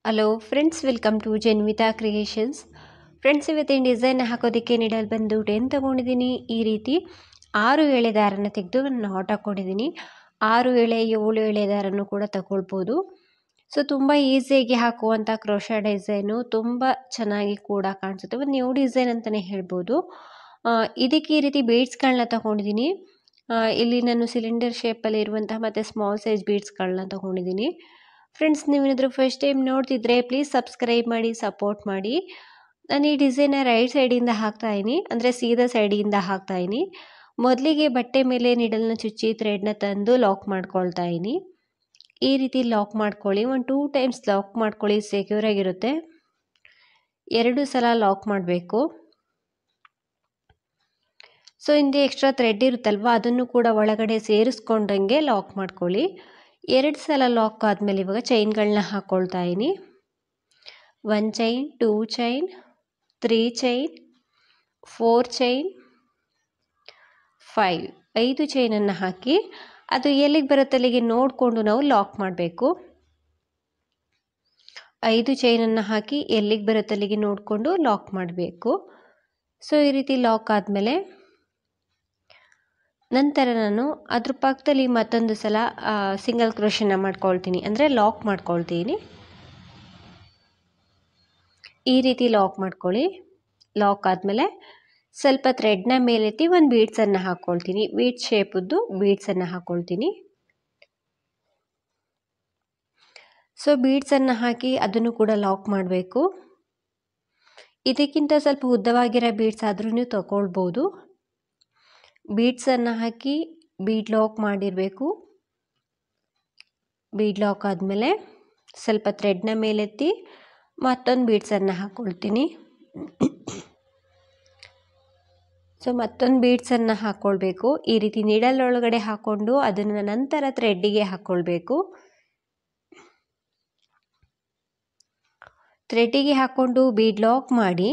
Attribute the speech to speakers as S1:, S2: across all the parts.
S1: Hello friends, welcome to Janvitha creations. Friends, ಇವತ್ತಿನ design ಹಾಕೋದಕ್ಕೆ needle ಬಂದು 10 ತೊಗೊಂಡಿದ್ದೀನಿ. ಈ ರೀತಿ 6 ಎಳೆ ದಾರನ ತೆಗೆದು ನಾಟ್ ಹಾಕ್ಕೊಂಡಿದ್ದೀನಿ. 6 ಎಳೆ 7 ಎಳೆ ದಾರನೂ ಕೂಡ ತಗೊಳ್ಬೋದು. ಸೊ ತುಂಬ ಈಸಿಯಾಗಿ ಹಾಕುವಂಥ ಕ್ರೋಶಾ ಡಿಸೈನು, ತುಂಬ ಚೆನ್ನಾಗಿ ಕೂಡ ಕಾಣಿಸುತ್ತೆ. ಒಂದು ನ್ಯೂ ಡಿಸೈನ್ ಅಂತಲೇ ಹೇಳ್ಬೋದು. ಇದಕ್ಕೆ ಈ ರೀತಿ ಬೀಡ್ಸ್ಗಳನ್ನ ತಗೊಂಡಿದ್ದೀನಿ. ಇಲ್ಲಿ ನಾನು ಸಿಲಿಂಡರ್ ಶೇಪಲ್ಲಿ ಇರುವಂತಹ ಮತ್ತು ಸ್ಮಾಲ್ ಸೈಜ್ ಬೀಡ್ಸ್ಗಳನ್ನ ತಗೊಂಡಿದ್ದೀನಿ. ಫ್ರೆಂಡ್ಸ್, ನೀವೇನಾದರೂ ಫಸ್ಟ್ ಟೈಮ್ ನೋಡ್ತಿದ್ರೆ ಪ್ಲೀಸ್ ಸಬ್ಸ್ಕ್ರೈಬ್ ಮಾಡಿ, ಸಪೋರ್ಟ್ ಮಾಡಿ. ನಾನು ಈ ಡಿಸೈನ್ನ ರೈಟ್ ಸೈಡಿಂದ ಹಾಕ್ತಾಯಿದ್ದೀನಿ, ಅಂದರೆ ಸೀದಾ ಸೈಡಿಂದ ಹಾಕ್ತಾಯಿದ್ದೀನಿ. ಮೊದಲಿಗೆ ಬಟ್ಟೆ ಮೇಲೆ ನೀಡಲ್ನ ಚುಚ್ಚಿ ಥ್ರೆಡ್ನ ತಂದು ಲಾಕ್ ಮಾಡ್ಕೊಳ್ತಾ ಇದ್ದೀನಿ. ಈ ರೀತಿ ಲಾಕ್ ಮಾಡ್ಕೊಳ್ಳಿ. 1-2 ಟೈಮ್ಸ್ ಲಾಕ್ ಮಾಡ್ಕೊಳ್ಳಿ, ಸೆಕ್ಯೂರ್ ಆಗಿರುತ್ತೆ. 2 ಸಲ ಲಾಕ್ ಮಾಡಬೇಕು. ಸೊ ಹಿಂದೆ ಎಕ್ಸ್ಟ್ರಾ ಥ್ರೆಡ್ ಇರುತ್ತಲ್ವ, ಅದನ್ನು ಕೂಡ ಒಳಗಡೆ ಸೇರಿಸ್ಕೊಂಡಂಗೆ ಲಾಕ್ ಮಾಡ್ಕೊಳ್ಳಿ. 2 ಸಲ ಲಾಕ್ ಆದಮೇಲೆ ಇವಾಗ ಚೈನ್ಗಳನ್ನ ಹಾಕ್ಕೊಳ್ತಾ ಇದ್ದೀನಿ. 1 ಚೈನ್, 2 ಚೈನ್, 3 ಚೈನ್, 4 ಚೈನ್, 5 ಚೈನನ್ನು ಹಾಕಿ ಅದು ಎಲ್ಲಿಗೆ ಬರುತ್ತೆ ಅಲ್ಲಿಗೆ ನೋಡಿಕೊಂಡು ನಾವು ಲಾಕ್ ಮಾಡಬೇಕು. 5 ಚೈನನ್ನು ಹಾಕಿ ಎಲ್ಲಿಗೆ ಬರುತ್ತೆ ಅಲ್ಲಿಗೆ ನೋಡಿಕೊಂಡು ಲಾಕ್ ಮಾಡಬೇಕು. ಸೊ ಈ ರೀತಿ ಲಾಕ್ ಆದಮೇಲೆ ನಂತರ ನಾನು ಅದ್ರ ಪಕ್ಕದಲ್ಲಿ ಮತ್ತೊಂದು ಸಲ ಸಿಂಗಲ್ ಕ್ರೋಶನ ಮಾಡ್ಕೊಳ್ತೀನಿ, ಅಂದರೆ ಲಾಕ್ ಮಾಡ್ಕೊಳ್ತೀನಿ. ಈ ರೀತಿ ಲಾಕ್ ಮಾಡ್ಕೊಳ್ಳಿ. ಲಾಕ್ ಆದಮೇಲೆ ಸ್ವಲ್ಪ ಥ್ರೆಡ್ನ ಮೇಲೆತ್ತಿ ಒಂದು ಬೀಡ್ಸನ್ನು ಹಾಕ್ಕೊಳ್ತೀನಿ. ಬೀಡ್ಸ್ ಶೇಪದ್ದು ಬೀಡ್ಸನ್ನು ಹಾಕ್ಕೊಳ್ತೀನಿ. ಸೊ ಬೀಡ್ಸನ್ನು ಹಾಕಿ ಅದನ್ನು ಕೂಡ ಲಾಕ್ ಮಾಡಬೇಕು. ಇದಕ್ಕಿಂತ ಸ್ವಲ್ಪ ಉದ್ದವಾಗಿರೋ ಬೀಡ್ಸ್ ಆದ್ರೂ ನೀವು ತಗೊಳ್ಬೋದು. ಬೀಡ್ಸನ್ನು ಹಾಕಿ ಬೀಡ್ ಲಾಕ್ ಮಾಡಿರಬೇಕು. ಬೀಡ್ ಲಾಕ್ ಆದಮೇಲೆ ಸ್ವಲ್ಪ ಥ್ರೆಡ್ನ ಮೇಲೆತ್ತಿ ಮತ್ತೊಂದು ಬೀಡ್ಸನ್ನು ಹಾಕ್ಕೊಳ್ತೀನಿ. ಸೊ ಮತ್ತೊಂದು ಬೀಡ್ಸನ್ನು ಹಾಕ್ಕೊಳ್ಬೇಕು. ಈ ರೀತಿ ನೀಡಲ್ ಒಳಗಡೆ ಹಾಕ್ಕೊಂಡು ಅದನ್ನು ನಂತರ ಥ್ರೆಡ್ಡಿಗೆ ಹಾಕ್ಕೊಳ್ಬೇಕು. ಥ್ರೆಡ್ಡಿಗೆ ಹಾಕ್ಕೊಂಡು ಬೀಡ್ ಲಾಕ್ ಮಾಡಿ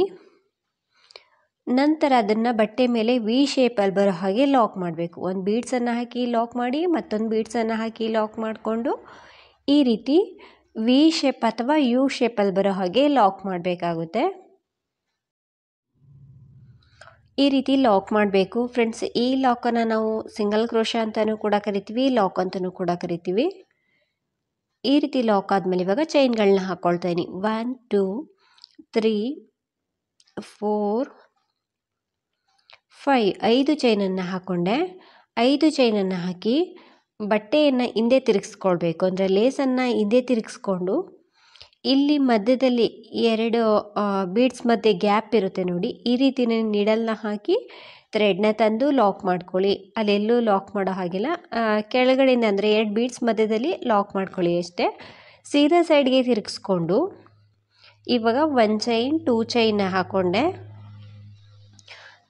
S1: ನಂತರ ಅದನ್ನು ಬಟ್ಟೆ ಮೇಲೆ ವಿ ಶೇಪಲ್ಲಿ ಬರೋ ಹಾಗೆ ಲಾಕ್ ಮಾಡಬೇಕು. ಒಂದು ಬೀಡ್ಸನ್ನು ಹಾಕಿ ಲಾಕ್ ಮಾಡಿ, ಮತ್ತೊಂದು ಬೀಡ್ಸನ್ನು ಹಾಕಿ ಲಾಕ್ ಮಾಡಿಕೊಂಡು ಈ ರೀತಿ ವಿ ಶೇಪ್ ಅಥವಾ ಯು ಶೇಪಲ್ಲಿ ಬರೋ ಹಾಗೆ ಲಾಕ್ ಮಾಡಬೇಕಾಗುತ್ತೆ. ಈ ರೀತಿ ಲಾಕ್ ಮಾಡಬೇಕು. ಫ್ರೆಂಡ್ಸ್, ಈ ಲಾಕನ್ನು ನಾವು ಸಿಂಗಲ್ ಕ್ರೋಶಾ ಅಂತಲೂ ಕೂಡ ಕರಿತೀವಿ, ಲಾಕ್ ಅಂತಲೂ ಕೂಡ ಕರಿತೀವಿ. ಈ ರೀತಿ ಲಾಕ್ ಆದಮೇಲೆ ಇವಾಗ ಚೈನ್ಗಳನ್ನ ಹಾಕ್ಕೊಳ್ತಾ ಇದ್ದೀನಿ. 1 2 3 4 5 ಚೈನನ್ನು ಹಾಕ್ಕೊಂಡೆ. 5 ಚೈನನ್ನು ಹಾಕಿ ಬಟ್ಟೆಯನ್ನು ಹಿಂದೆ ತಿರುಗಿಸ್ಕೊಳ್ಬೇಕು, ಅಂದರೆ ಲೇಸನ್ನು ಹಿಂದೆ ತಿರುಗಿಸ್ಕೊಂಡು ಇಲ್ಲಿ ಮಧ್ಯದಲ್ಲಿ 2 ಬೀಡ್ಸ್ ಮಧ್ಯೆ ಗ್ಯಾಪ್ ಇರುತ್ತೆ ನೋಡಿ, ಈ ರೀತಿ ನೀಡಲ್ನ ಹಾಕಿ ಥ್ರೆಡ್ನ ತಂದು ಲಾಕ್ ಮಾಡ್ಕೊಳ್ಳಿ. ಅಲ್ಲೆಲ್ಲೂ ಲಾಕ್ ಮಾಡೋ ಹಾಗಿಲ್ಲ, ಕೆಳಗಡೆಯಿಂದ ಅಂದರೆ 2 ಬೀಡ್ಸ್ ಮಧ್ಯದಲ್ಲಿ ಲಾಕ್ ಮಾಡ್ಕೊಳ್ಳಿ ಅಷ್ಟೇ. ಸೀದಾ ಸೈಡ್ಗೆ ತಿರುಗಿಸ್ಕೊಂಡು ಇವಾಗ 1 ಚೈನ್ 2 ಚೈನ್ನ ಹಾಕ್ಕೊಂಡೆ.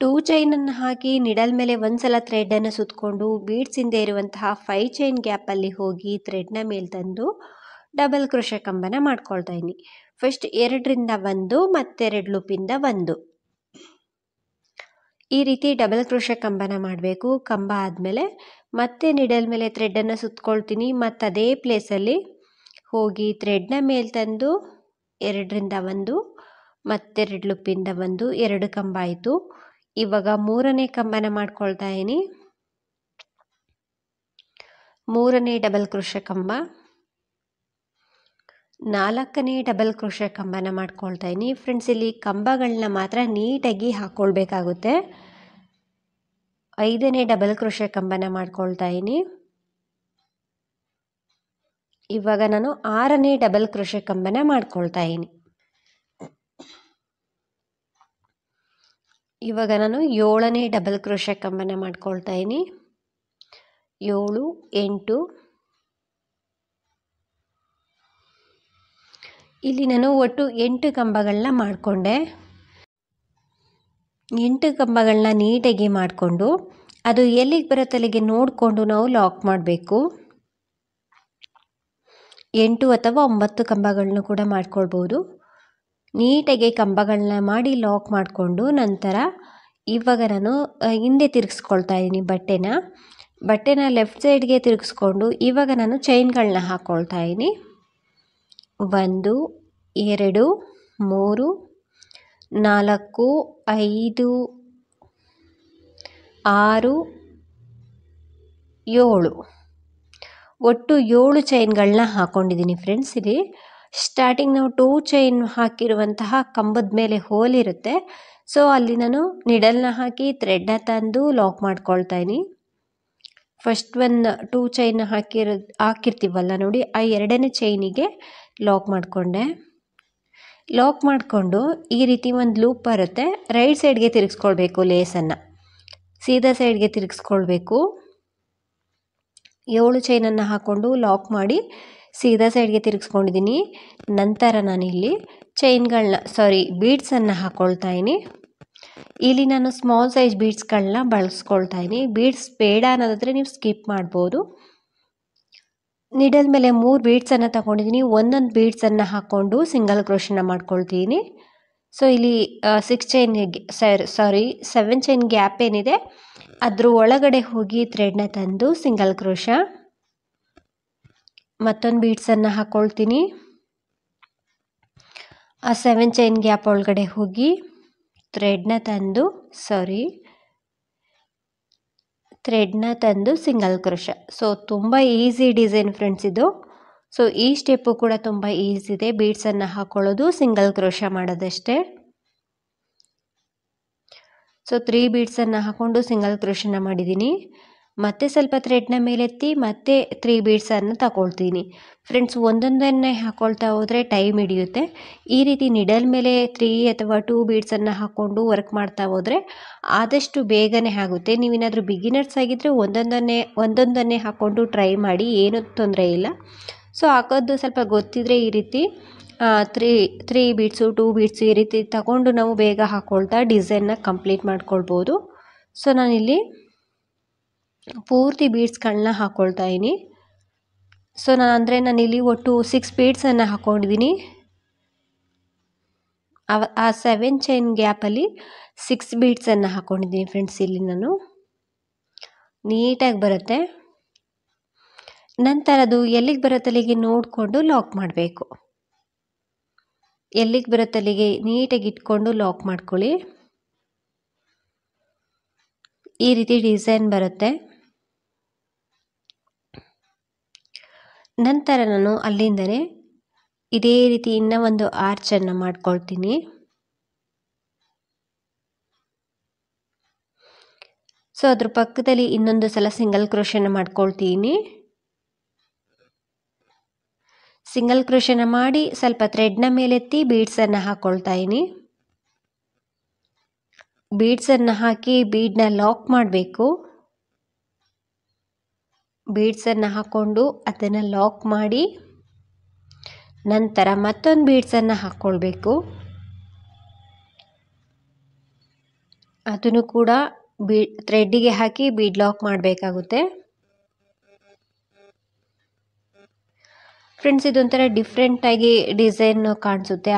S1: 2 ಚೈನನ್ನು ಹಾಕಿ ನಿಡಲ್ ಮೇಲೆ ಒಂದು ಸಲ ಥ್ರೆಡನ್ನು ಸುತ್ತಕೊಂಡು ಬೀಡ್ಸಿಂದ ಇರುವಂತಹ 5 ಚೈನ್ ಗ್ಯಾಪಲ್ಲಿ ಹೋಗಿ ಥ್ರೆಡ್ನ ಮೇಲೆ ತಂದು ಡಬಲ್ ಕ್ರೋಶಾ ಕಂಬನ ಮಾಡ್ಕೊಳ್ತಾ ಇದ್ದೀನಿ. ಫಸ್ಟ್ 2ರಿಂದ 1 ಮತ್ತೆರಡು ಲೂಪಿಂದ 1 ಈ ರೀತಿ ಡಬಲ್ ಕ್ರೋಶಾ ಕಂಬನ ಮಾಡಬೇಕು. ಕಂಬ ಆದಮೇಲೆ ಮತ್ತೆ ನಿಡಲ್ ಮೇಲೆ ಥ್ರೆಡನ್ನು ಸುತ್ತಕೊಳ್ತೀನಿ. ಮತ್ತು ಅದೇ ಪ್ಲೇಸಲ್ಲಿ ಹೋಗಿ ಥ್ರೆಡ್ನ ಮೇಲೆ ತಂದು 2ರಿಂದ 1 ಮತ್ತೆರಡು ಲೂಪಿಂದ 1 2 ಕಂಬ ಆಯಿತು. ಇವಾಗ 3ನೇ ಕಂಬನ ಮಾಡ್ಕೊಳ್ತಾ ಇದ್ದೀನಿ. 3ನೇ ಡಬಲ್ ಕ್ರೋಶಾ ಕಂಬ, 4ನೇ ಡಬಲ್ ಕ್ರೋಶಾ ಕಂಬನ ಮಾಡ್ಕೊಳ್ತಾ ಇದ್ದೀನಿ. ಫ್ರೆಂಡ್ಸ್, ಇಲ್ಲಿ ಕಂಬಗಳನ್ನ ಮಾತ್ರ ನೀಟಾಗಿ ಹಾಕ್ಕೊಳ್ಬೇಕಾಗುತ್ತೆ. 5ನೇ ಡಬಲ್ ಕ್ರೋಶಾ ಕಂಬನ ಮಾಡ್ಕೊಳ್ತಾ ಇದ್ದೀನಿ. ಇವಾಗ ನಾನು 6ನೇ ಡಬಲ್ ಕ್ರೋಶಾ ಕಂಬನ ಮಾಡ್ಕೊಳ್ತಾ ಇದ್ದೀನಿ. ಇವಾಗ ನಾನು 7ನೇ ಡಬಲ್ ಕ್ರೋಶಾ ಕಂಬನ ಮಾಡ್ಕೊಳ್ತಾ ಇದ್ದೀನಿ. 7 8 ಇಲ್ಲಿ ನಾನು ಒಟ್ಟು 8 ಕಂಬಗಳನ್ನ ಮಾಡಿಕೊಂಡೆ. 8 ಕಂಬಗಳನ್ನ ನೀಟಾಗಿ ಮಾಡಿಕೊಂಡು ಅದು ಎಲ್ಲಿಗೆ ಬರುತ್ತೆ ಅಲ್ಲಿಗೆ ನೋಡಿಕೊಂಡು ನಾವು ಲಾಕ್ ಮಾಡಬೇಕು. 8 ಅಥವಾ 9 ಕಂಬಗಳನ್ನ ಕೂಡ ಮಾಡ್ಕೊಳ್ಬೋದು. ನೀಟಾಗಿ ಕಂಬಗಳನ್ನ ಮಾಡಿ ಲಾಕ್ ಮಾಡಿಕೊಂಡು ನಂತರ ಇವಾಗ ನಾನು ಹಿಂದೆ ತಿರುಗಿಸ್ಕೊಳ್ತಾ ಇದ್ದೀನಿ. ಬಟ್ಟೆನ ಲೆಫ್ಟ್ ಸೈಡ್ಗೆ ತಿರುಗಿಸ್ಕೊಂಡು ಇವಾಗ ನಾನು ಚೈನ್ಗಳನ್ನ ಹಾಕ್ಕೊಳ್ತಾ ಇದ್ದೀನಿ. 1 2 3 4 5 6 7 ಒಟ್ಟು 7 ಚೈನ್ಗಳನ್ನ ಹಾಕ್ಕೊಂಡಿದ್ದೀನಿ ಫ್ರೆಂಡ್ಸ್. ಇಲ್ಲಿ ಸ್ಟಾರ್ಟಿಂಗ್ ನಾವು 2 ಚೈನ್ ಹಾಕಿರುವಂತಹ ಕಂಬದ ಮೇಲೆ ಹೋಲ್ ಇರುತ್ತೆ. ಸೊ ಅಲ್ಲಿ ನಾನು ನಿಡಲ್ನ ಹಾಕಿ ಥ್ರೆಡ್ನ ತಂದು ಲಾಕ್ ಮಾಡ್ಕೊಳ್ತಾ ಇದ್ದೀನಿ. ಫಸ್ಟ್ 2 ಚೈನ್ ಹಾಕಿರ್ತೀವಲ್ಲ ನೋಡಿ, ಆ 2ನೇ ಚೈನಿಗೆ ಲಾಕ್ ಮಾಡಿಕೊಂಡೆ. ಲಾಕ್ ಮಾಡಿಕೊಂಡು ಈ ರೀತಿ ಒಂದು ಲೂಪ್ ಬರುತ್ತೆ, ರೈಟ್ ಸೈಡ್ಗೆ ತಿರುಗಿಸ್ಕೊಳ್ಬೇಕು. ಲೇಸನ್ನು ಸೀದಾ ಸೈಡ್ಗೆ ತಿರುಗಿಸ್ಕೊಳ್ಬೇಕು. 7 ಚೈನನ್ನು ಹಾಕ್ಕೊಂಡು ಲಾಕ್ ಮಾಡಿ ಸೀದಾ ಸೈಡ್ಗೆ ತಿರುಗಿಸ್ಕೊಂಡಿದ್ದೀನಿ. ನಂತರ ನಾನಿಲ್ಲಿ ಬೀಡ್ಸನ್ನು ಹಾಕ್ಕೊಳ್ತಾ ಇದ್ದೀನಿ. ಇಲ್ಲಿ ನಾನು ಸ್ಮಾಲ್ ಸೈಜ್ ಬೀಡ್ಸ್ಗಳನ್ನ ಬಳಸ್ಕೊಳ್ತಾ ಇದ್ದೀನಿ. ಬೀಡ್ಸ್ ಬೇಡ ಅನ್ನೋದಾದರೆ ನೀವು ಸ್ಕಿಪ್ ಮಾಡ್ಬೋದು. ನಿಡಲ್ ಮೇಲೆ 3 ಬೀಡ್ಸನ್ನು ತಗೊಂಡಿದ್ದೀನಿ. ಒಂದೊಂದು ಬೀಡ್ಸನ್ನು ಹಾಕ್ಕೊಂಡು ಸಿಂಗಲ್ ಕ್ರೋಶನ ಮಾಡ್ಕೊಳ್ತೀನಿ. ಸೊ ಇಲ್ಲಿ 7 ಚೈನ್ ಗ್ಯಾಪ್ ಏನಿದೆ ಅದ್ರ ಒಳಗಡೆ ಹೋಗಿ ಥ್ರೆಡ್ನ ತಂದು ಸಿಂಗಲ್ ಕ್ರೋಶ, ಮತ್ತೊಂದು ಬೀಡ್ಸನ್ನು ಹಾಕ್ಕೊಳ್ತೀನಿ. ಆ 7 ಚೈನ್ ಗ್ಯಾಪ್ ಒಳಗಡೆ ಹೋಗಿ ಥ್ರೆಡ್ನ ತಂದು ಸಿಂಗಲ್ ಕ್ರೋಶ. ಸೊ ತುಂಬ ಈಸಿ ಡಿಸೈನ್ ಫ್ರೆಂಡ್ಸ್ ಇದು. ಸೊ ಈ ಸ್ಟೆಪ್ಪು ಕೂಡ ತುಂಬ ಈಸಿ ಇದೆ. ಬೀಡ್ಸನ್ನು ಹಾಕ್ಕೊಳ್ಳೋದು, ಸಿಂಗಲ್ ಕ್ರೋಶ ಮಾಡೋದಷ್ಟೇ. ಸೊ 3 ಬೀಡ್ಸನ್ನು ಹಾಕ್ಕೊಂಡು ಸಿಂಗಲ್ ಕ್ರೋಶನ ಮಾಡಿದ್ದೀನಿ. ಮತ್ತೆ ಸ್ವಲ್ಪ ಥ್ರೆಡ್ನ ಮೇಲೆತ್ತಿ ಮತ್ತೆ 3 ಬೀಡ್ಸನ್ನು ತಗೊಳ್ತೀನಿ ಫ್ರೆಂಡ್ಸ್. ಒಂದೊಂದನ್ನೇ ಹಾಕ್ಕೊಳ್ತಾ ಹೋದರೆ ಟೈಮ್ ಹಿಡಿಯುತ್ತೆ. ಈ ರೀತಿ ನಿಡಲ್ ಮೇಲೆ 3 ಅಥವಾ 2 ಬೀಡ್ಸನ್ನು ಹಾಕ್ಕೊಂಡು ವರ್ಕ್ ಮಾಡ್ತಾ ಹೋದರೆ ಆದಷ್ಟು ಬೇಗನೆ ಆಗುತ್ತೆ. ನೀವೇನಾದರೂ ಬಿಗಿನರ್ಸ್ ಆಗಿದ್ದರೆ ಒಂದೊಂದನ್ನೇ ಹಾಕ್ಕೊಂಡು ಟ್ರೈ ಮಾಡಿ, ಏನೂ ತೊಂದರೆ ಇಲ್ಲ. ಸೊ ಹಾಕೋದು ಸ್ವಲ್ಪ ಗೊತ್ತಿದ್ರೆ ಈ ರೀತಿ 3 ಬೀಡ್ಸು 2 ಬೀಡ್ಸು ಈ ರೀತಿ ತಗೊಂಡು ನಾವು ಬೇಗ ಹಾಕ್ಕೊಳ್ತಾ ಡಿಸೈನ್ನ ಕಂಪ್ಲೀಟ್ ಮಾಡ್ಕೊಳ್ಬೋದು. ಸೊ ನಾನಿಲ್ಲಿ ಪೂರ್ತಿ ಬೀಡ್ಸ್ಗಳನ್ನ ಹಾಕ್ಕೊಳ್ತಾ ಇದ್ದೀನಿ. ಸೊ ನಾನಿಲ್ಲಿ ಒಟ್ಟು 6 ಬೀಡ್ಸನ್ನು ಹಾಕ್ಕೊಂಡಿದ್ದೀನಿ. ಆ 7 ಚೈನ್ ಗ್ಯಾಪಲ್ಲಿ 6 ಬೀಡ್ಸನ್ನು ಹಾಕ್ಕೊಂಡಿದ್ದೀನಿ ಫ್ರೆಂಡ್ಸ್. ಇಲ್ಲಿ ನಾನು ನೀಟಾಗಿ ಬರುತ್ತೆ. ನಂತರ ಅದು ಎಲ್ಲಿಗೆ ಬರುತ್ತೆ ಅಲ್ಲಿಗೆ ನೋಡಿಕೊಂಡು ಲಾಕ್ ಮಾಡಬೇಕು. ಎಲ್ಲಿಗೆ ಬರುತ್ತೆ ಅಲ್ಲಿಗೆ ನೀಟಾಗಿ ಇಟ್ಕೊಂಡು ಲಾಕ್ ಮಾಡ್ಕೊಳ್ಳಿ. ಈ ರೀತಿ ಡಿಸೈನ್ ಬರುತ್ತೆ. ನಂತರ ನಾನು ಅಲ್ಲಿಂದನೇ ಇದೇ ರೀತಿ ಇನ್ನೂ ಒಂದು ಆರ್ಚನ್ನು ಮಾಡ್ಕೊಳ್ತೀನಿ. ಸೊ ಅದ್ರ ಪಕ್ಕದಲ್ಲಿ ಇನ್ನೊಂದು ಸಲ ಸಿಂಗಲ್ ಕ್ರೋಶನ ಮಾಡ್ಕೊಳ್ತೀನಿ. ಸಿಂಗಲ್ ಕ್ರೋಶನ ಮಾಡಿ ಸ್ವಲ್ಪ ಥ್ರೆಡ್ನ ಮೇಲೆತ್ತಿ ಬೀಡ್ಸನ್ನು ಹಾಕ್ಕೊಳ್ತಾ ಇದ್ದೀನಿ. ಬೀಡ್ಸನ್ನು ಹಾಕಿ ಬೀಡ್ನ ಲಾಕ್ ಮಾಡಬೇಕು. ಬೀಡ್ಸನ್ನು ಹಾಕ್ಕೊಂಡು ಅದನ್ನು ಲಾಕ್ ಮಾಡಿ ನಂತರ ಮತ್ತೊಂದು ಬೀಡ್ಸನ್ನು ಹಾಕ್ಕೊಳ್ಬೇಕು. ಅದನ್ನು ಕೂಡ ಥ್ರೆಡ್ಡಿಗೆ ಹಾಕಿ ಬೀಡ್ ಲಾಕ್ ಮಾಡಬೇಕಾಗುತ್ತೆ ಫ್ರೆಂಡ್ಸ್. ಇದೊಂಥರ ಡಿಫ್ರೆಂಟಾಗಿ ಡಿಸೈನ್ ಕಾಣಿಸುತ್ತೆ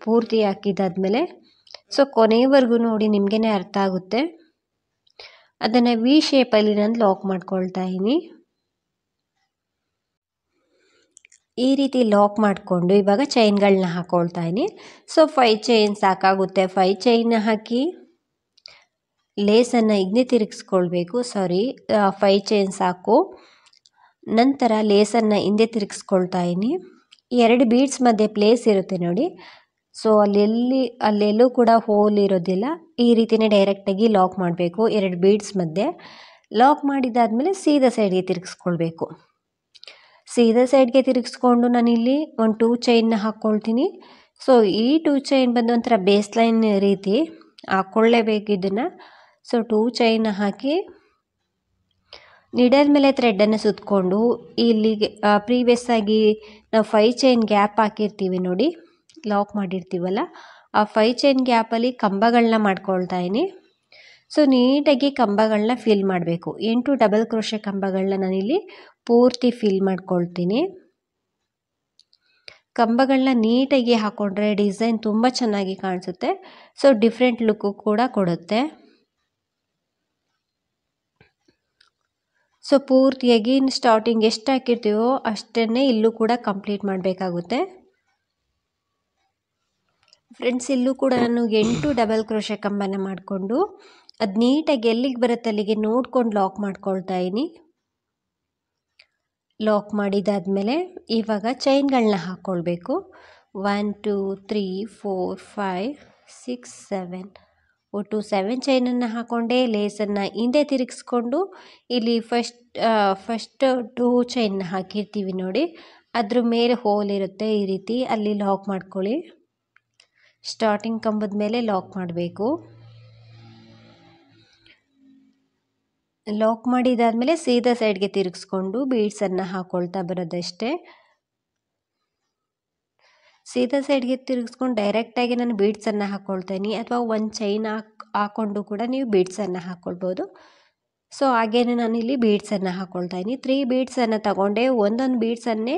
S1: ಪೂರ್ತಿ ಹಾಕಿದಾದ್ಮೇಲೆ. ಸೊ ಕೊನೆಯವರೆಗೂ ನೋಡಿ, ನಿಮಗೇ ಅರ್ಥ ಆಗುತ್ತೆ. ಅದನ್ನು ವಿ ಶೇಪಲ್ಲಿ ನಾನು ಲಾಕ್ ಮಾಡ್ಕೊಳ್ತಾ ಇದ್ದೀನಿ. ಈ ರೀತಿ ಲಾಕ್ ಮಾಡಿಕೊಂಡು ಇವಾಗ ಚೈನ್ಗಳನ್ನ ಹಾಕ್ಕೊಳ್ತಾ ಇದ್ದೀನಿ. ಸೊ 5 ಚೈನ್ ಸಾಕಾಗುತ್ತೆ. 5 ಚೈನ್ ಹಾಕಿ ಲೇಸನ್ನು ಹಿಂದೆ ತಿರುಗಿಸ್ಕೊಳ್ಬೇಕು. 5 ಚೈನ್ ಸಾಕು. ನಂತರ ಲೇಸನ್ನು ಹಿಂದೆ ತಿರುಗಿಸ್ಕೊಳ್ತಾ ಇದ್ದೀನಿ. 2 ಬೀಡ್ಸ್ ಮಧ್ಯೆ ಪ್ಲೇಸ್ ಇರುತ್ತೆ ನೋಡಿ. ಸೊ ಅಲ್ಲೆಲ್ಲೂ ಕೂಡ ಹೋಲ್ ಇರೋದಿಲ್ಲ. ಈ ರೀತಿಯೇ ಡೈರೆಕ್ಟಾಗಿ ಲಾಕ್ ಮಾಡಬೇಕು. 2 ಬೀಡ್ಸ್ ಮಧ್ಯೆ ಲಾಕ್ ಮಾಡಿದಾದ್ಮೇಲೆ ಸೀದಾ ಸೈಡ್ಗೆ ತಿರುಗಿಸ್ಕೊಳ್ಬೇಕು. ಸೀದಾ ಸೈಡ್ಗೆ ತಿರುಗಿಸ್ಕೊಂಡು ನಾನಿಲ್ಲಿ ಒಂದು 2 ಚೈನ್ನ ಹಾಕ್ಕೊಳ್ತೀನಿ. ಸೊ ಈ 2 ಚೈನ್ ಬಂದು ಒಂಥರ ಬೇಸ್ ಲೈನ್ ರೀತಿ ಹಾಕ್ಕೊಳ್ಳೇಬೇಕು ಇದನ್ನು. ಸೊ 2 ಚೈನ್ನ ಹಾಕಿ ನಿಡಲ್ ಮೇಲೆ ಥ್ರೆಡ್ಡನ್ನು ಸುತ್ತಕೊಂಡು ಇಲ್ಲಿಗೆ ಪ್ರೀವಿಯಸ್ ಆಗಿ ನಾವು 5 ಚೈನ್ ಗ್ಯಾಪ್ ಹಾಕಿರ್ತೀವಿ ನೋಡಿ, ಲಾಕ್ ಮಾಡಿರ್ತೀವಲ್ಲ, ಆ 5 ಚೈನ್ ಗ್ಯಾಪಲ್ಲಿ ಕಂಬಗಳನ್ನ ಮಾಡ್ಕೊಳ್ತಾ ಇದ್ದೀನಿ. ಸೊ ನೀಟಾಗಿ ಕಂಬಗಳನ್ನ ಫಿಲ್ ಮಾಡಬೇಕು. 8 ಡಬಲ್ ಕ್ರೋಶೆ ಕಂಬಗಳನ್ನ ನಾನಿಲ್ಲಿ ಪೂರ್ತಿ ಫಿಲ್ ಮಾಡ್ಕೊಳ್ತೀನಿ. ಕಂಬಗಳನ್ನ ನೀಟಾಗಿ ಹಾಕ್ಕೊಂಡ್ರೆ ಡಿಸೈನ್ ತುಂಬ ಚೆನ್ನಾಗಿ ಕಾಣಿಸುತ್ತೆ. ಸೊ ಡಿಫ್ರೆಂಟ್ ಲುಕ್ಕು ಕೂಡ ಕೊಡುತ್ತೆ. ಸೊ ಪೂರ್ತಿಯಾಗಿ ಸ್ಟಾರ್ಟಿಂಗ್ ಎಷ್ಟು ಹಾಕಿರ್ತೀವೋ ಅಷ್ಟನ್ನೇ ಇಲ್ಲೂ ಕೂಡ ಕಂಪ್ಲೀಟ್ ಮಾಡಬೇಕಾಗುತ್ತೆ. ಫ್ರೆಂಡ್ಸ್ ಇಲ್ಲೂ ಕೂಡ ನಾನು 8 ಡಬಲ್ ಕ್ರೋಶೆ ಕಂಬನ ಮಾಡಿಕೊಂಡು ಅದು ನೀಟಾಗಿ ಎಲ್ಲಿಗೆ ಬರುತ್ತೆ ಅಲ್ಲಿಗೆ ನೋಡ್ಕೊಂಡು ಲಾಕ್ ಮಾಡ್ಕೊಳ್ತಾ ಇದ್ದೀನಿ. ಲಾಕ್ ಮಾಡಿದಾದ್ಮೇಲೆ ಇವಾಗ ಚೈನ್ಗಳನ್ನ ಹಾಕ್ಕೊಳ್ಬೇಕು. 1 2 3 4 5 6 7 ಒಟ್ಟು 7 ಚೈನನ್ನು ಹಾಕ್ಕೊಂಡೆ ಲೇಸನ್ನು ಹಿಂದೆ ತಿರುಗಿಸ್ಕೊಂಡು ಇಲ್ಲಿ ಫಸ್ಟ್ 2 ಚೈನ್ನ ಹಾಕಿರ್ತೀವಿ ನೋಡಿ, ಅದ್ರ ಮೇಲೆ ಹೋಲ್ ಇರುತ್ತೆ ಈ ರೀತಿ, ಅಲ್ಲಿ ಲಾಕ್ ಮಾಡ್ಕೊಳ್ಳಿ. ಸ್ಟಾರ್ಟಿಂಗ್ ಕಂಬದ ಮೇಲೆ ಲಾಕ್ ಮಾಡಬೇಕು. ಲಾಕ್ ಮಾಡಿದಾದ್ಮೇಲೆ ಸೀದಾ ಸೈಡ್ಗೆ ತಿರುಗಿಸ್ಕೊಂಡು ಬೀಡ್ಸನ್ನು ಹಾಕ್ಕೊಳ್ತಾ ಬರೋದಷ್ಟೇ. ಸೀದಾ ಸೈಡ್ಗೆ ತಿರುಗಿಸ್ಕೊಂಡು ಡೈರೆಕ್ಟಾಗಿ ನಾನು ಬೀಡ್ಸನ್ನು ಹಾಕ್ಕೊಳ್ತೀನಿ, ಅಥವಾ ಒಂದು ಚೈನ್ ಹಾಕ್ಕೊಂಡು ಕೂಡ ನೀವು ಬೀಡ್ಸನ್ನು ಹಾಕ್ಕೊಳ್ಬೋದು. ಸೊ ಹಾಗೇನೆ ನಾನು ಇಲ್ಲಿ ಬೀಡ್ಸನ್ನು ಹಾಕ್ಕೊಳ್ತಾ ಇದ್ದೀನಿ. 3 ಬೀಡ್ಸನ್ನು ತಗೊಂಡೆ ಒಂದೊಂದು ಬೀಡ್ಸನ್ನೇ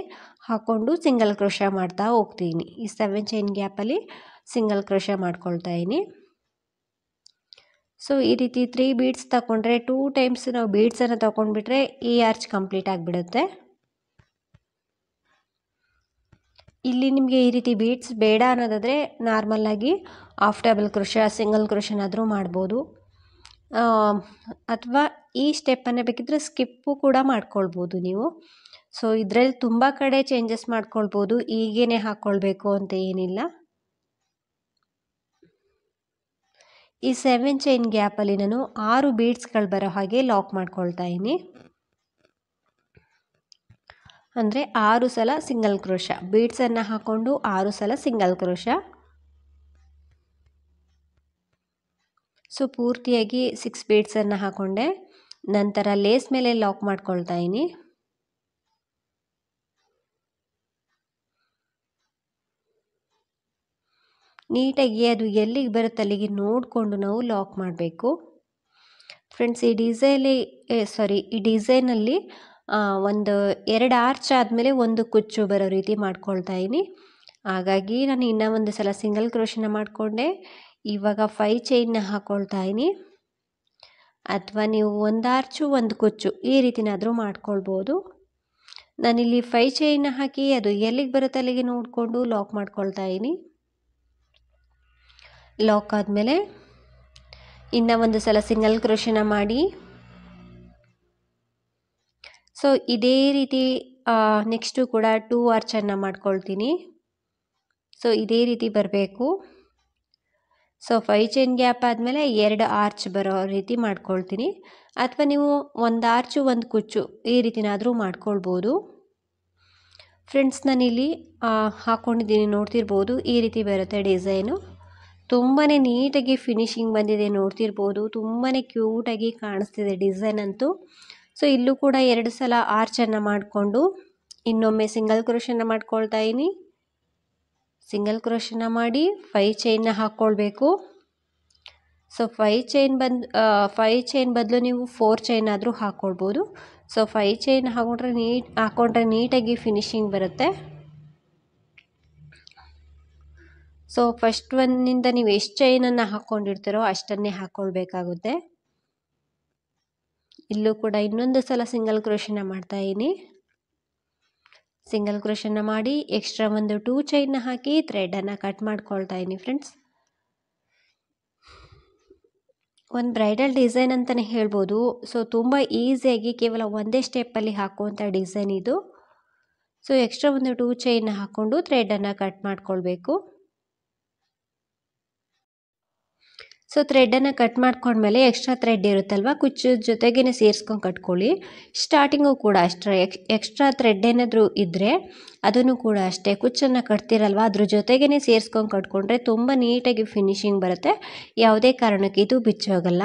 S1: ಹಾಕ್ಕೊಂಡು ಸಿಂಗಲ್ ಕ್ರೋಶೆ ಮಾಡ್ತಾ ಹೋಗ್ತೀನಿ. ಈ 7 ಚೈನ್ ಗ್ಯಾಪಲ್ಲಿ ಸಿಂಗಲ್ ಕ್ರೋಶೆ ಮಾಡ್ಕೊಳ್ತಾ ಇದ್ದೀನಿ. ಸೊ ಈ ರೀತಿ 3 ಬೀಡ್ಸ್ ತಗೊಂಡ್ರೆ 2 ಟೈಮ್ಸ್ ನಾವು ಬೀಡ್ಸನ್ನು ತಗೊಂಡ್ಬಿಟ್ರೆ ಈ ಆರ್ಚ್ ಕಂಪ್ಲೀಟ್ ಆಗಿಬಿಡುತ್ತೆ. ಇಲ್ಲಿ ನಿಮಗೆ ಈ ರೀತಿ ಬೀಡ್ಸ್ ಬೇಡ ಅನ್ನೋದಾದರೆ ನಾರ್ಮಲ್ಲಾಗಿ ಹಾಫ್ ಡಬಲ್ ಕ್ರೋಶೆ ಸಿಂಗಲ್ ಕ್ರೋಶೆನಾದರೂ ಮಾಡ್ಬೋದು, ಅಥವಾ ಈ ಸ್ಟೆಪ್ಪನ್ನು ಬೇಕಿದ್ರೆ ಸ್ಕಿಪ್ಪು ಕೂಡ ಮಾಡ್ಕೊಳ್ಬೋದು ನೀವು. ಸೊ ಇದರಲ್ಲಿ ತುಂಬ ಕಡೆ ಚೇಂಜಸ್ ಮಾಡ್ಕೊಳ್ಬೋದು, ಹೀಗೇ ಹಾಕ್ಕೊಳ್ಬೇಕು ಅಂತ ಏನಿಲ್ಲ. ಈ 7 ಚೈನ್ ಗ್ಯಾಪಲ್ಲಿ ನಾನು 6 ಬೀಡ್ಸ್ಗಳು ಬರೋ ಹಾಗೆ ಲಾಕ್ ಮಾಡ್ಕೊಳ್ತಾ ಇದ್ದೀನಿ. ಅಂದರೆ 6 ಸಲ ಸಿಂಗಲ್ ಕ್ರೋಶ, ಬೀಡ್ಸನ್ನು ಹಾಕ್ಕೊಂಡು 6 ಸಲ ಸಿಂಗಲ್ ಕ್ರೋಶ. ಸೊ ಪೂರ್ತಿಯಾಗಿ 6 ಬೀಡ್ಸನ್ನು ಹಾಕ್ಕೊಂಡೆ, ನಂತರ ಲೇಸ್ ಮೇಲೆ ಲಾಕ್ ಮಾಡ್ಕೊಳ್ತಾ ಇದ್ದೀನಿ. ನೀಟಾಗಿ ಅದು ಎಲ್ಲಿಗೆ ಬರುತ್ತೆ ಅಲ್ಲಿಗೆ ನೋಡಿಕೊಂಡು ನಾವು ಲಾಕ್ ಮಾಡಬೇಕು. ಫ್ರೆಂಡ್ಸ್ ಈ ಡಿಸೈನಲ್ಲಿ ಒಂದು 2 ಆರ್ಚ್ ಆದಮೇಲೆ ಒಂದು ಕುಚ್ಚು ಬರೋ ರೀತಿ ಮಾಡ್ಕೊಳ್ತಾ ಇದ್ದೀನಿ. ಹಾಗಾಗಿ ನಾನು ಇನ್ನೂ ಒಂದು ಸಲ ಸಿಂಗಲ್ ಕ್ರೋಶನ ಮಾಡಿಕೊಂಡೆ. ಇವಾಗ 5 ಚೈನ್ನ ಹಾಕ್ಕೊಳ್ತಾ ಇದ್ದೀನಿ, ಅಥವಾ ನೀವು ಒಂದು ಆರ್ಚು ಒಂದು ಕುಚ್ಚು ಈ ರೀತಿನಾದರೂ ಮಾಡ್ಕೊಳ್ಬೋದು. ನಾನಿಲ್ಲಿ 5 ಚೈನ್ನ ಹಾಕಿ ಅದು ಎಲ್ಲಿಗೆ ಬರುತ್ತೆ ಅಲ್ಲಿಗೆ ನೋಡಿಕೊಂಡು ಲಾಕ್ ಮಾಡ್ಕೊಳ್ತಾ ಇದ್ದೀನಿ. ಲಾಕ್ ಆದಮೇಲೆ ಇನ್ನೂ ಒಂದು ಸಲ ಸಿಂಗಲ್ ಕ್ರೋಶನ ಮಾಡಿ, ಸೊ ಇದೇ ರೀತಿ ನೆಕ್ಸ್ಟು ಕೂಡ 2 ಆರ್ಚನ್ನು ಮಾಡ್ಕೊಳ್ತೀನಿ. ಸೊ ಇದೇ ರೀತಿ ಬರಬೇಕು. ಸೊ 5 ಚೈನ್ ಗ್ಯಾಪ್ ಆದಮೇಲೆ 2 ಆರ್ಚ್ ಬರೋ ರೀತಿ ಮಾಡ್ಕೊಳ್ತೀನಿ, ಅಥವಾ ನೀವು ಒಂದು ಆರ್ಚು ಒಂದು ಕುಚ್ಚು ಈ ರೀತಿನಾದರೂ ಮಾಡ್ಕೊಳ್ಬೋದು. ಫ್ರೆಂಡ್ಸ್ ನಾನಿಲ್ಲಿ ಹಾಕ್ಕೊಂಡಿದ್ದೀನಿ, ನೋಡ್ತಿರ್ಬೋದು ಈ ರೀತಿ ಬರುತ್ತೆ ಡಿಸೈನು. ತುಂಬಾ ನೀಟಾಗಿ ಫಿನಿಶಿಂಗ್ ಬಂದಿದೆ, ನೋಡ್ತಿರ್ಬೋದು ತುಂಬಾ ಕ್ಯೂಟಾಗಿ ಕಾಣಿಸ್ತಿದೆ ಡಿಸೈನ್ ಅಂತೂ. ಸೊ ಇಲ್ಲೂ ಕೂಡ 2 ಸಲ ಆರ್ಚನ್ನು ಮಾಡಿಕೊಂಡು ಇನ್ನೊಮ್ಮೆ ಸಿಂಗಲ್ ಕ್ರೋಶನ ಮಾಡ್ಕೊಳ್ತಾ ಇದ್ದೀನಿ. ಸಿಂಗಲ್ ಕ್ರೋಶನ ಮಾಡಿ 5 ಚೈನ್ನ ಹಾಕ್ಕೊಳ್ಬೇಕು. ಸೊ 5 ಚೈನ್ ಬದಲು ನೀವು 4 ಚೈನ್ ಆದರೂ ಹಾಕ್ಕೊಳ್ಬೋದು. ಸೊ 5 ಚೈನ್ ಹಾಕ್ಕೊಂಡ್ರೆ ನೀಟಾಗಿ ಫಿನಿಶಿಂಗ್ ಬರುತ್ತೆ. ಸೊ ಫಸ್ಟ್ ಒನ್ನಿಂದ ನೀವು ಎಷ್ಟು ಚೈನನ್ನು ಹಾಕ್ಕೊಂಡಿರ್ತೀರೋ ಅಷ್ಟನ್ನೇ ಹಾಕ್ಕೊಳ್ಬೇಕಾಗುತ್ತೆ. ಇಲ್ಲೂ ಕೂಡ ಇನ್ನೊಂದು ಸಲ ಸಿಂಗಲ್ ಕ್ರೋಶನ ಮಾಡ್ತಾ ಇದ್ದೀನಿ. ಸಿಂಗಲ್ ಕ್ರೋಶನ ಮಾಡಿ ಎಕ್ಸ್ಟ್ರಾ ಒಂದು 2 ಚೈನ್ನ ಹಾಕಿ ಥ್ರೆಡನ್ನು ಕಟ್ ಮಾಡ್ಕೊಳ್ತಾ ಇದ್ದೀನಿ. ಫ್ರೆಂಡ್ಸ್ ಒಂದು ಬ್ರೈಡಲ್ ಡಿಸೈನ್ ಅಂತಲೇ ಹೇಳ್ಬೋದು. ಸೊ ತುಂಬ ಈಸಿಯಾಗಿ ಕೇವಲ ಒಂದೇ ಸ್ಟೆಪ್ಪಲ್ಲಿ ಹಾಕುವಂಥ ಡಿಸೈನ್ ಇದು. ಸೊ ಎಕ್ಸ್ಟ್ರಾ ಒಂದು 2 ಚೈನ್ನ ಹಾಕ್ಕೊಂಡು ಥ್ರೆಡನ್ನು ಕಟ್ ಮಾಡ್ಕೊಳ್ಬೇಕು. ಸೊ ಥ್ರೆಡನ್ನು ಕಟ್ ಮಾಡ್ಕೊಂಡ್ಮೇಲೆ ಎಕ್ಸ್ಟ್ರಾ ಥ್ರೆಡ್ ಇರುತ್ತಲ್ವ, ಕುಚ್ಚು ಜೊತೆಗೇ ಸೇರಿಸ್ಕೊಂಡು ಕಟ್ಕೊಳ್ಳಿ. ಸ್ಟಾರ್ಟಿಂಗು ಕೂಡ ಅಷ್ಟೇ, ಎಕ್ಸ್ಟ್ರಾ ಥ್ರೆಡ್ ಏನಾದರೂ ಇದ್ದರೆ ಅದನ್ನು ಕೂಡ ಅಷ್ಟೇ ಕುಚ್ಚನ್ನು ಕಟ್ತಿರಲ್ವ ಅದ್ರ ಜೊತೆಗೇ ಸೇರಿಸ್ಕೊಂಡು ಕಟ್ಕೊಂಡ್ರೆ ತುಂಬ ನೀಟಾಗಿ ಫಿನಿಶಿಂಗ್ ಬರುತ್ತೆ, ಯಾವುದೇ ಕಾರಣಕ್ಕೆ ಇದು ಬಿಚ್ಚೋಗಲ್ಲ.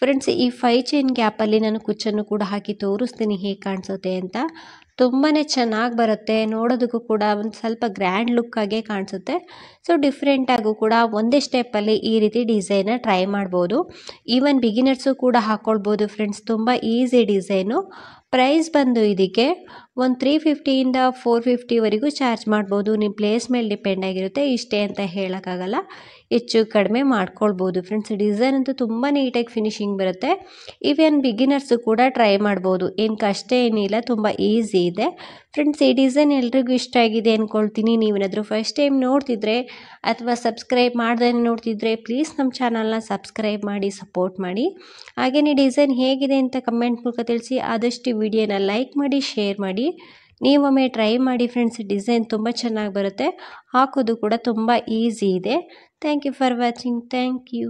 S1: ಫ್ರೆಂಡ್ಸ್ ಈ 5 ಚೈನ್ ಗ್ಯಾಪಲ್ಲಿ ನಾನು ಕುಚ್ಚನ್ನು ಕೂಡ ಹಾಕಿ ತೋರಿಸ್ತೀನಿ ಹೇಗೆ ಕಾಣಿಸುತ್ತೆ ಅಂತ. ತುಂಬಾ ಚೆನ್ನಾಗಿ ಬರುತ್ತೆ, ನೋಡೋದಕ್ಕೂ ಕೂಡ ಒಂದು ಸ್ವಲ್ಪ ಗ್ರ್ಯಾಂಡ್ ಲುಕ್ಕಾಗೆ ಕಾಣಿಸುತ್ತೆ. ಸೊ ಡಿಫ್ರೆಂಟಾಗೂ ಕೂಡ ಒಂದೇ ಸ್ಟೆಪ್ಪಲ್ಲಿ ಈ ರೀತಿ ಡಿಸೈನ ಟ್ರೈ ಮಾಡ್ಬೋದು. ಈವನ್ ಬಿಗಿನರ್ಸು ಕೂಡ ಹಾಕ್ಕೊಳ್ಬೋದು ಫ್ರೆಂಡ್ಸ್, ತುಂಬ ಈಸಿ ಡಿಸೈನು. ಪ್ರೈಸ್ ಬಂದು ಇದಕ್ಕೆ ಒಂದು 350ಇಂದ 450ವರೆಗೂ ಚಾರ್ಜ್ ಮಾಡ್ಬೋದು. ನಿಮ್ಮ ಪ್ಲೇಸ್ ಮೇಲೆ ಡಿಪೆಂಡ್ ಆಗಿರುತ್ತೆ, ಇಷ್ಟೇ ಅಂತ ಹೇಳೋಕ್ಕಾಗಲ್ಲ, ಹೆಚ್ಚು ಕಡಿಮೆ ಮಾಡ್ಕೊಳ್ಬೋದು. ಫ್ರೆಂಡ್ಸ್ ಡಿಸೈನ್ ಅಂತೂ ತುಂಬ ನೀಟಾಗಿ ಫಿನಿಶಿಂಗ್ ಬರುತ್ತೆ. ಈವನ್ ಬಿಗಿನರ್ಸು ಕೂಡ ಟ್ರೈ ಮಾಡ್ಬೋದು, ಏನು ಕಷ್ಟ ಏನಿಲ್ಲ, ತುಂಬ ಈಸಿ ಇದೆ ಫ್ರೆಂಡ್ಸ್. ಈ ಡಿಸೈನ್ ಎಲ್ರಿಗೂ ಇಷ್ಟ ಆಗಿದೆ ಅಂದ್ಕೊಳ್ತೀನಿ. ನೀವೇನಾದರೂ ಫಸ್ಟ್ ಟೈಮ್ ನೋಡ್ತಿದ್ರೆ ಅಥವಾ ಸಬ್ಸ್ಕ್ರೈಬ್ ಮಾಡ್ದೇ ನೋಡ್ತಿದ್ರೆ ಪ್ಲೀಸ್ ನಮ್ಮ ಚಾನಲ್ನ ಸಬ್ಸ್ಕ್ರೈಬ್ ಮಾಡಿ ಸಪೋರ್ಟ್ ಮಾಡಿ. ಹಾಗೆಯೇ ಡಿಸೈನ್ ಹೇಗಿದೆ ಅಂತ ಕಮೆಂಟ್ ಮೂಲಕ ತಿಳಿಸಿ. ಆದಷ್ಟು ವಿಡಿಯೋನ ಲೈಕ್ ಮಾಡಿ, ಶೇರ್ ಮಾಡಿ. ನೀವೊಮ್ಮೆ ಟ್ರೈ ಮಾಡಿ ಫ್ರೆಂಡ್ಸ್. ಡಿಸೈನ್ ತುಂಬ ಚೆನ್ನಾಗಿ ಬರುತ್ತೆ, ಹಾಕೋದು ಕೂಡ ತುಂಬ ಈಸಿ ಇದೆ. Thank you for watching. Thank you.